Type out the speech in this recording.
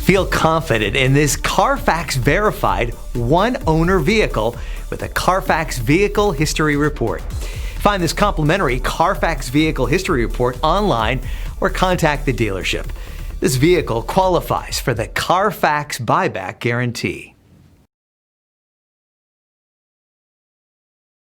Feel confident in this Carfax verified one-owner vehicle with a Carfax Vehicle History Report. Find this complimentary Carfax Vehicle History Report online or contact the dealership. This vehicle qualifies for the Carfax Buyback Guarantee.